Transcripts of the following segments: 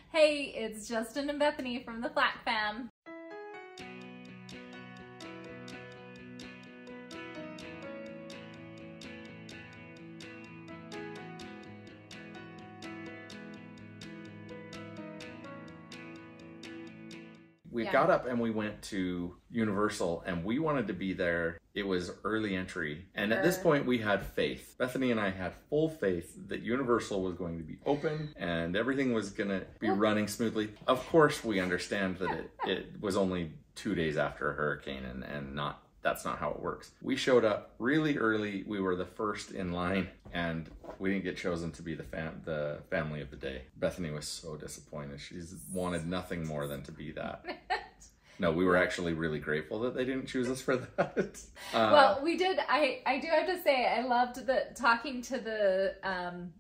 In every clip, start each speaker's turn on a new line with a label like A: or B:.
A: Hey, it's Justin and Bethany from the FLACK fam.
B: We got up and we went to Universal and we wanted to be there. It was early entry. And at this point we had faith. Bethany and I had full faith that Universal was going to be open and everything was going to be running smoothly. Of course, we understand that it was only 2 days after a hurricane and that's not how it works. We showed up really early. We were the first in line and we didn't get chosen to be the family of the day. Bethany was so disappointed. She's wanted nothing more than to be that. No, we were actually really grateful that they didn't choose us for that.
A: Well, we did. I do have to say, I loved talking to the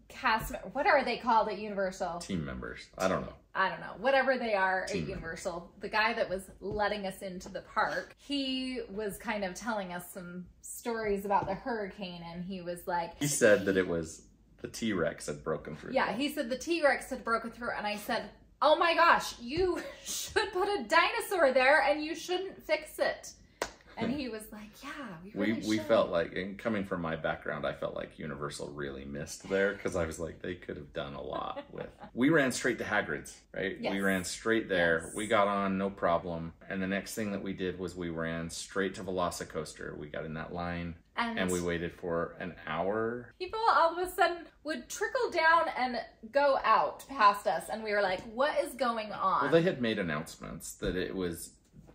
A: cast. What are they called at Universal?
B: Team members. I don't know.
A: Whatever they are at Universal. The guy that was letting us into the park, he was kind of telling us some stories about the hurricane, and he was like...
B: He said that it was the T-Rex had broken through.
A: Yeah, he said the T-Rex had broken through, and I said, oh my gosh, you should put a dinosaur there, and you shouldn't fix it. And he was like, yeah, we
B: felt like, and coming from my background, I felt like Universal really missed there because I was like, they could have done a lot with. We ran straight to Hagrid's, right?
A: Yes.
B: We ran straight there.
A: Yes.
B: We got on, no problem. And the next thing that we did was we ran straight to Velocicoaster. We got in that line and we waited for an hour. People
A: all of a sudden would trickle down and go out past us. And we were like, what is going on?
B: Well, they had made announcements that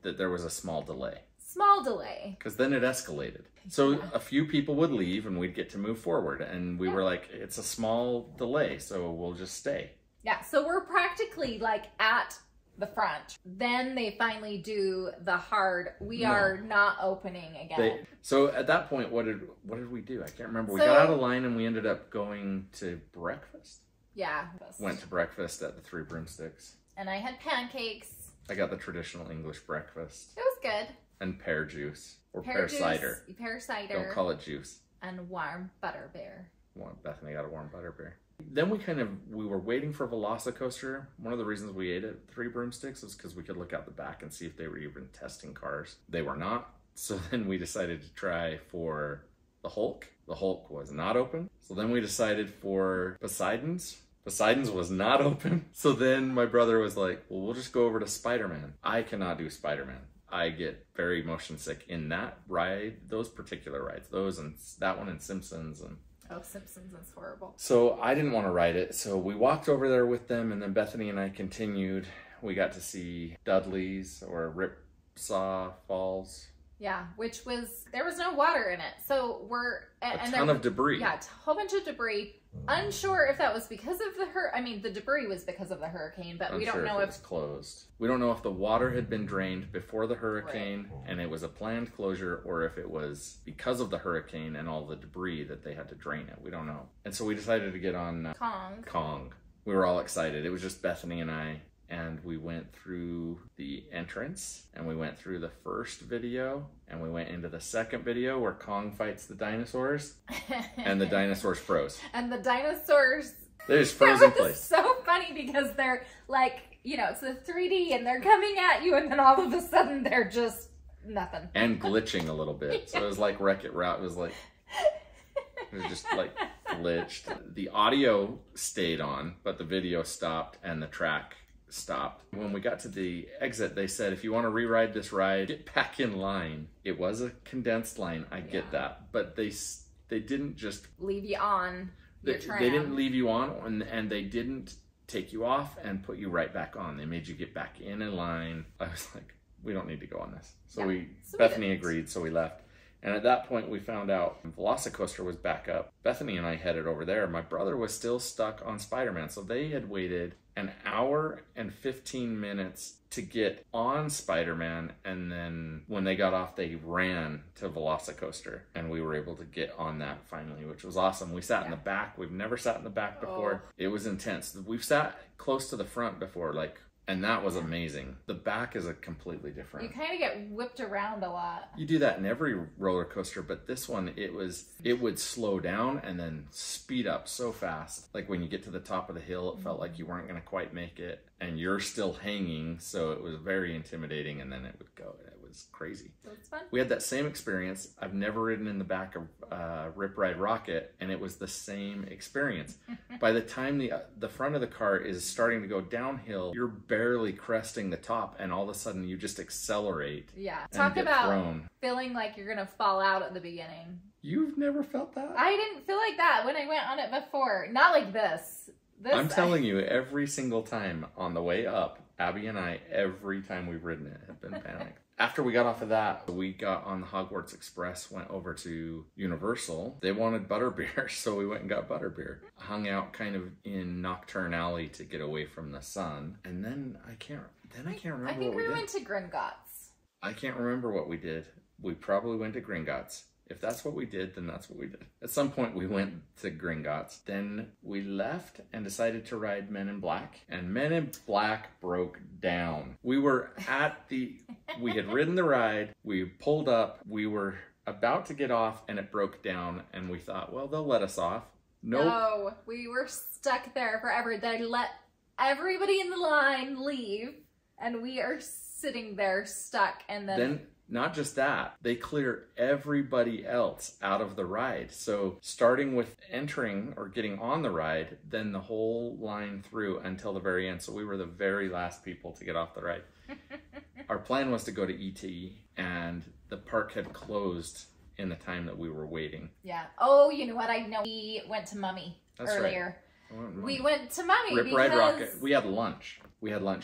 B: there was a small delay.
A: Small delay.
B: Because then it escalated. So a few people would leave and we'd get to move forward. And we were like, it's a small delay, so we'll just stay.
A: Yeah, so we're practically like at the front. Then they finally do the hard, we are not opening again.
B: So at that point, what did we do? I can't remember. We got out of line and we ended up going to breakfast.
A: Yeah.
B: Went to breakfast at the Three Broomsticks.
A: And I had pancakes.
B: I got the traditional English breakfast.
A: It was good.
B: And pear juice. Or pear cider.
A: Pear cider.
B: Don't call it juice.
A: And warm butterbeer.
B: Well, Bethany got a warm butterbeer. Then we were waiting for Velocicoaster. One of the reasons we ate at Three Broomsticks was because we could look out the back and see if they were even testing cars. They were not. So then we decided to try for the Hulk. The Hulk was not open. So then we decided for Poseidon's. Poseidon's was not open. So then my brother was like, well, we'll just go over to Spider-Man. I cannot do Spider-Man. I get very motion sick in that ride, those particular rides, those and that one and Simpsons. And
A: oh, Simpsons is horrible.
B: So I didn't want to ride it. So we walked over there with them and then Bethany and I continued. We got to see Dudley's or Ripside Falls.
A: Yeah, which was, there was no water in it. So
B: a ton of debris.
A: Yeah, a whole bunch of debris. Unsure if that was because of the debris was because of the hurricane, but we don't know if it was
B: closed. We don't know if the water had been drained before the hurricane and it was a planned closure, or if it was because of the hurricane and all the debris that they had to drain it. We don't know. And so we decided to get on Kong. We were all excited. It was just Bethany and I. And we went through the entrance and we went through the first video and we went into the second video where Kong fights the dinosaurs and the dinosaurs froze.
A: And the dinosaurs...
B: They just froze in place.
A: It's so funny because they're like, you know, it's the 3D and they're coming at you and then all of a sudden they're just nothing.
B: And glitching a little bit. So it was like Wreck-It Ralph. It was just like glitched. The audio stayed on, but the video stopped and the track stopped. When we got to the exit, they said, if you want to re-ride this ride, get back in line. It was a condensed line, I get that, but they didn't just
A: leave you on your tram.
B: They didn't leave you on, and they didn't take you off and put you right back on. They made you get back in a line. I was like, we don't need to go on this. So Bethany agreed, so we left. And at that point, we found out Velocicoaster was back up. Bethany and I headed over there. My brother was still stuck on Spider-Man. So they had waited an hour and 15 minutes to get on Spider-Man. And then when they got off, they ran to Velocicoaster. And we were able to get on that finally, which was awesome. We sat in the back. We've never sat in the back before. It was intense. We've sat close to the front before, like And that was amazing. The back is a completely different.
A: You kind of get whipped around a lot.
B: You do that in every roller coaster, but this one, it would slow down and then speed up so fast. Like when you get to the top of the hill, it felt like you weren't going to quite make it, and you're still hanging, so it was very intimidating, and then it would go. It was crazy.
A: So it's fun.
B: We had that same experience. I've never ridden in the back of Ripside Rocket, and it was the same experience. By the time the front of the car is starting to go downhill, you're barely cresting the top, and all of a sudden you just accelerate.
A: Yeah. Talk about
B: thrown.
A: Feeling like you're gonna fall out at the beginning.
B: You've never felt that?
A: I didn't feel like that when I went on it before. Not like this.
B: I'm telling you, every single time on the way up, Abby and I, every time we've ridden it, have been panicked. After we got off of that, we got on the Hogwarts Express, went over to Universal. They wanted butterbeer, so we went and got butterbeer. Hung out kind of in Nocturne Alley to get away from the sun. And then I can't remember
A: I think
B: what we did.
A: went to Gringotts.
B: I can't remember what we did. We probably went to Gringotts. If that's what we did, then that's what we did. At some point, we went to Gringotts. Then we left and decided to ride Men in Black. And Men in Black broke down. We were we had ridden the ride. We pulled up. We were about to get off, and it broke down. And we thought, well, they'll let us off. Nope.
A: No, we were stuck there forever. They let everybody in the line leave, and we are sitting there stuck. And then
B: not just that, they clear everybody else out of the ride. So starting with entering or getting on the ride, then the whole line through until the very end. So we were the very last people to get off the ride. Our plan was to go to ET, and the park had closed in the time that we were waiting.
A: Yeah. Oh, you know what? I know. We went to Mummy earlier.
B: Right.
A: We went to Mummy
B: Ripside Rocket. We had lunch.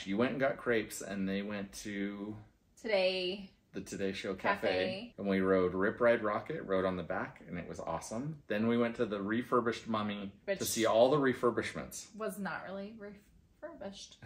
B: You went and got crepes, and they went to the Today Show Cafe. And we rode Ripside Rocket, rode on the back, and it was awesome. Then we went to the refurbished Mummy to see all the refurbishments.
A: Was not really refurbished.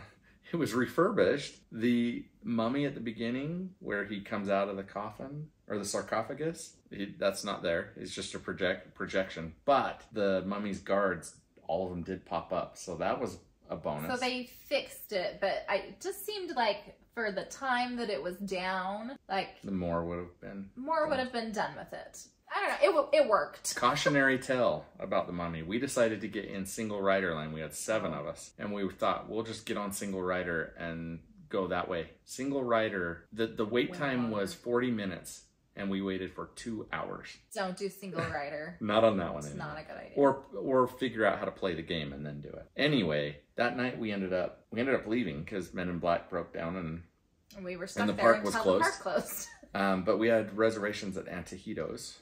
B: It was refurbished. The mummy at the beginning, where he comes out of the coffin, or the sarcophagus, that's not there. It's just a projection. But the mummy's guards, all of them did pop up. So that was a bonus. So
A: they fixed it, but it just seemed like for the time that it was down, like
B: more would have been
A: done with it. I don't know. It worked.
B: Cautionary tale about the mummy. We decided to get in single rider line. We had 7 of us, and we thought we'll just get on single rider and go that way. Single rider. The wait time was 40 minutes, and we waited for 2 hours. Don't
A: do single rider.
B: Not on that one.
A: It's not a good idea.
B: Or figure out how to play the game and then do it. Anyway, that night we ended up leaving because Men in Black broke down
A: and we were stuck
B: the
A: there
B: park was
A: until
B: closed.
A: the park closed.
B: But we had reservations at Antojitos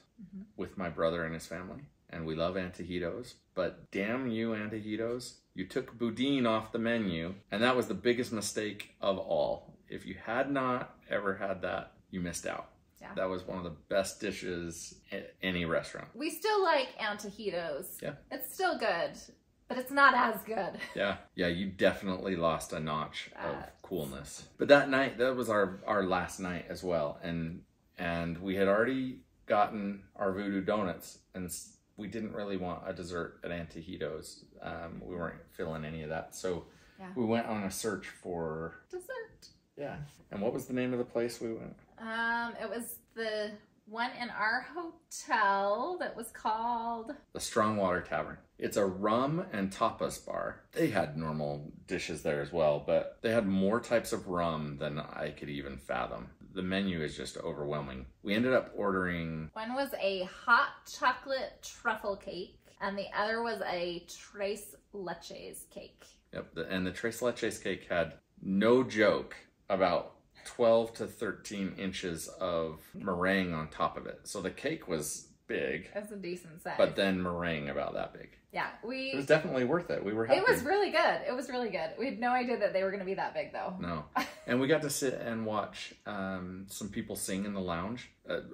B: with my brother and his family, and we love Antojitos. But damn you, Antojitos! You took boudin off the menu, and that was the biggest mistake of all. If you had not ever had that, you missed out. Yeah. That was one of the best dishes at any restaurant.
A: We still like Antojitos.
B: Yeah.
A: It's still good, but it's not as good.
B: Yeah, you definitely lost a notch of coolness. But that night, that was our last night as well. And we had already gotten our voodoo donuts, and we didn't really want a dessert at Antojitos. We weren't feeling any of that. So we went on a search for
A: dessert.
B: Yeah. And what was the name of the place we went?
A: It was the one in our hotel that was called
B: the Strongwater Tavern. It's a rum and tapas bar. They had normal dishes there as well, but they had more types of rum than I could even fathom. The menu is just overwhelming. We ended up ordering...
A: One was a hot chocolate truffle cake, and the other was a tres leches cake.
B: Yep, and the tres leches cake had, no joke, about 12 to 13 inches of meringue on top of it. So the cake was big.
A: That's a decent size.
B: But then meringue about that big.
A: Yeah,
B: it was definitely worth it. We were happy.
A: It was really good. It was really good. We had no idea that they were going to be that big, though.
B: No. And we got to sit and watch some people sing in the lounge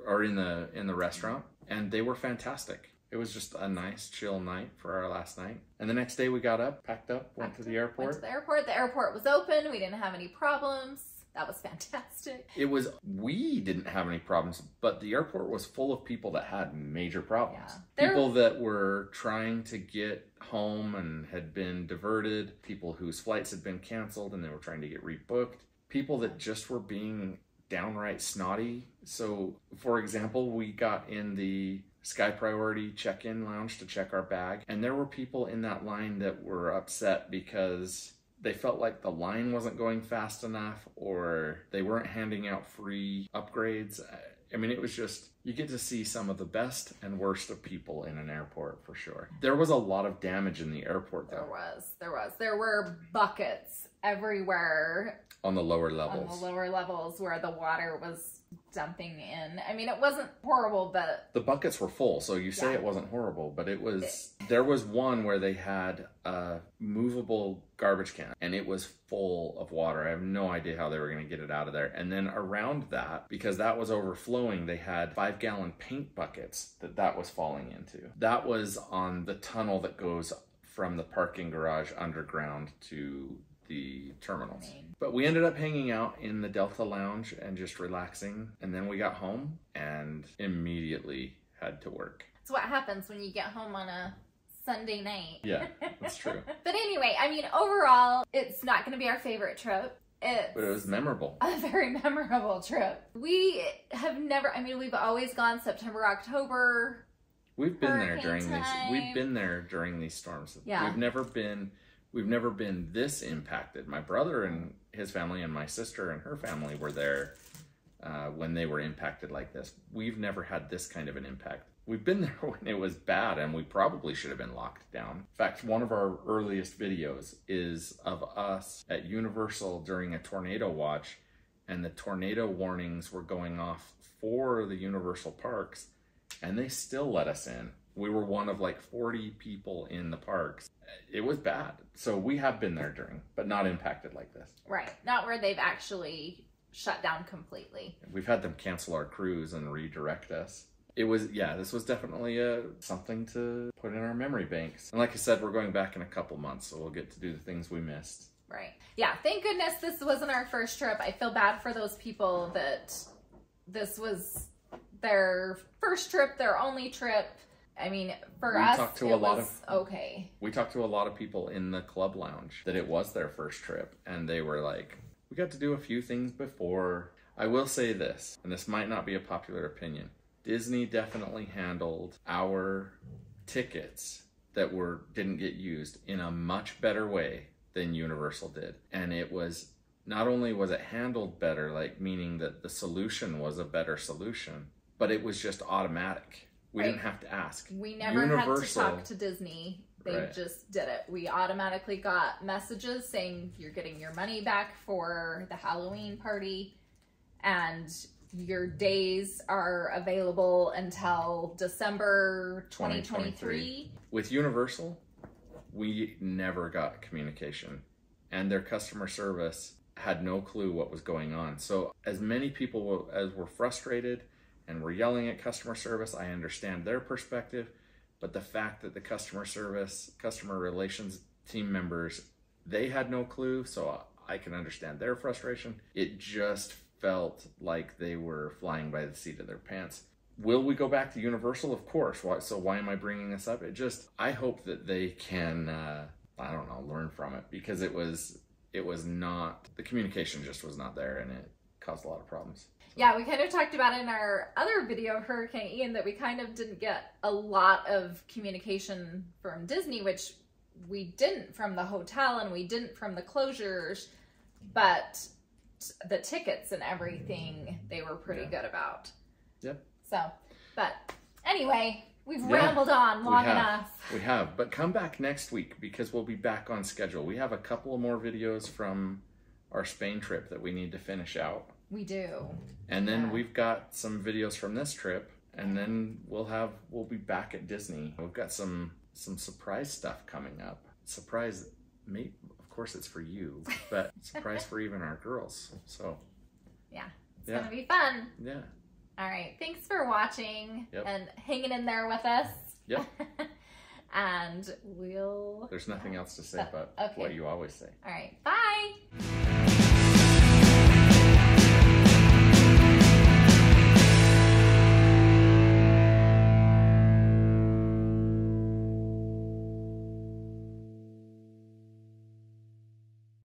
B: or in the restaurant, and they were fantastic. It was just a nice, chill night for our last night. And the next day we got up, packed up, went to the airport.
A: The airport was open. We didn't have any problems. That was fantastic.
B: We didn't have any problems, but the airport was full of people that had major problems.
A: Yeah.
B: People that were trying to get home and had been diverted, people whose flights had been canceled and they were trying to get rebooked, people that just were being downright snotty. So, for example, we got in the Sky Priority check-in lounge to check our bag, and there were people in that line that were upset because they felt like the line wasn't going fast enough, or they weren't handing out free upgrades. I mean, it was just, you get to see some of the best and worst of people in an airport for sure. There was a lot of damage in the airport though.
A: There were buckets everywhere.
B: On the lower levels.
A: On the lower levels where the water was dumping in. I mean, it wasn't horrible, but...
B: The buckets were full, so you say it wasn't horrible, but it was... There was one where they had a movable garbage can, and it was full of water. I have no idea how they were going to get it out of there. And then around that, because that was overflowing, they had 5-gallon paint buckets that was falling into. That was on the tunnel that goes from the parking garage underground to the terminals. But we ended up hanging out in the Delta Lounge and just relaxing, and then we got home and immediately had to work.
A: It's what happens when you get home on a Sunday night.
B: Yeah, that's true.
A: But anyway, I mean, overall, it's not going to be our favorite trip.
B: But it was memorable.
A: A very memorable trip. We have never, I mean, we've always gone September, October.
B: We've been there during these. We've been there during these storms.
A: Yeah.
B: We've never been this impacted. My brother and his family and my sister and her family were there when they were impacted like this. We've never had this kind of an impact. We've been there when it was bad, and we probably should have been locked down. In fact, one of our earliest videos is of us at Universal during a tornado watch, and the tornado warnings were going off for the Universal parks, and they still let us in. We were one of like 40 people in the parks. It was bad. So we have been there during, but not impacted like this.
A: Right. Not where they've actually shut down completely.
B: We've had them cancel our cruise and redirect us. It was, this was definitely something to put in our memory banks. And like I said, we're going back in a couple months, so we'll get to do the things we missed.
A: Right. Yeah, thank goodness this wasn't our first trip. I feel bad for those people that this was their first trip, their only trip. I mean, for us, it was okay.
B: We talked to a lot of people in the club lounge that it was their first trip, and they were like, we got to do a few things before. I will say this, and this might not be a popular opinion. Disney definitely handled our tickets that didn't get used in a much better way than Universal did. And it was, not only was it handled better, like meaning that the solution was a better solution, but it was just automatic. We didn't have to ask.
A: We never had to talk to Disney. They just did it. We automatically got messages saying you're getting your money back for the Halloween party, and your days are available until December 2023.
B: With Universal, we never got communication, and their customer service had no clue what was going on. So as many people as were frustrated and were yelling at customer service, I understand their perspective, but the fact that the customer relations team members, they had no clue, so I can understand their frustration. It just felt like they were flying by the seat of their pants. Will we go back to Universal? Of course. So why am I bringing this up? I hope that they can, learn from it, because it was not, the communication just was not there, and it caused a lot of problems.
A: Yeah, we kind of talked about in our other video of Hurricane Ian that we kind of didn't get a lot of communication from Disney, which we didn't from the hotel and we didn't from the closures, but the tickets and everything they were pretty good about.
B: Yep.
A: So, but anyway, we've rambled on long enough.
B: We have, but come back next week because we'll be back on schedule. We have a couple of more videos from our Spain trip that we need to finish out.
A: We do.
B: And then we've got some videos from this trip, and then we'll be back at Disney. We've got some surprise stuff coming up. Surprise, of course it's for you, but surprise for even our girls. So
A: yeah, it's gonna be fun.
B: Yeah.
A: All right, thanks for watching and hanging in there with us.
B: Yep.
A: And there's
B: nothing else to say but what you always say.
A: All right, bye.